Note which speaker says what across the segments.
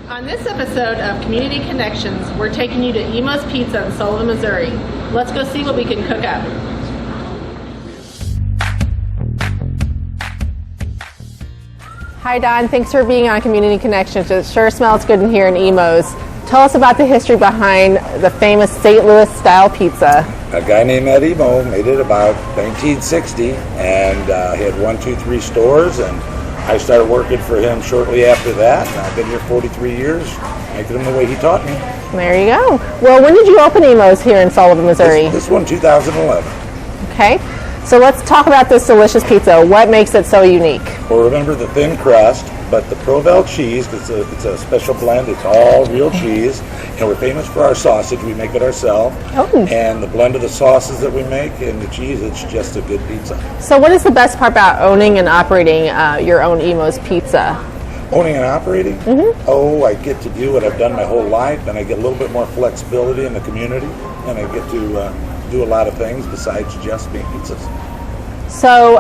Speaker 1: On this episode of Community Connections, we're taking you to Emo's Pizza in Sullivan, Missouri. Let's go see what we can cook up. Hi Don, thanks for being on Community Connections. It sure smells good in here in Emo's. Tell us about the history behind the famous St. Louis style pizza.
Speaker 2: A guy named Ed Emo made it about 1960, and he had 1, 2, 3 stores, and I started working for him shortly after that, and I've been here 43 years, making them the way he taught me.
Speaker 1: There you go. Well, when did you open Emo's here in Sullivan, Missouri?
Speaker 2: This one, 2011.
Speaker 1: Okay, so let's talk about this delicious pizza. What makes it so unique?
Speaker 2: Well, remember the thin crust, but the Provel cheese, it's a special blend. It's all real cheese, and we're famous for our sausage. We make it ourselves.
Speaker 1: Oh.
Speaker 2: And the blend of the sauces that we make and the cheese, it's just a good pizza.
Speaker 1: So what is the best part about owning and operating your own Emo's Pizza?
Speaker 2: Owning and operating? Mm-hmm. Oh, I get to do what I've done my whole life, and I get a little bit more flexibility in the community, and I get to do a lot of things besides just make pizzas.
Speaker 1: So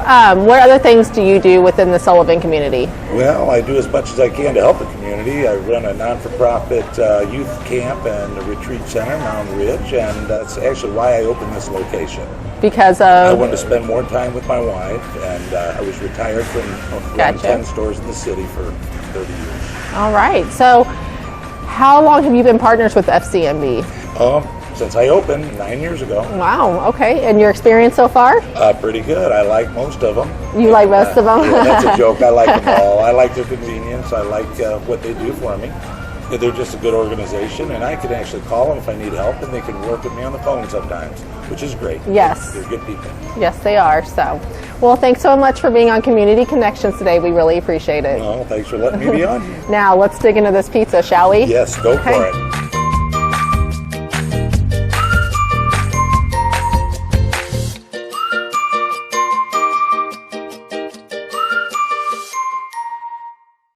Speaker 1: what other things do you do within the Sullivan community?
Speaker 2: Well, I do as much as I can to help the community. I run a non-for-profit youth camp and a retreat center, Mountain Ridge, and that's actually why I opened this location.
Speaker 1: Because of?
Speaker 2: I wanted to spend more time with my wife, and I was retired from around 10 stores in the city for 30 years.
Speaker 1: All right. So how long have you been partners with FCNB?
Speaker 2: Since I opened 9 years ago.
Speaker 1: Wow, okay. And your experience so far?
Speaker 2: Pretty good. I like most of them.
Speaker 1: You like most of them?
Speaker 2: Yeah, that's a joke. I like them all. I like their convenience. I like what they do for me. They're just a good organization, and I can actually call them if I need help, and they can work with me on the phone sometimes, which is great.
Speaker 1: Yes.
Speaker 2: They're good people.
Speaker 1: Yes, they are. So, well, thanks so much for being on Community Connections today. We really appreciate it.
Speaker 2: Well, thanks for letting me be on.
Speaker 1: Now, let's dig into this pizza, shall we?
Speaker 2: Yes, go for it.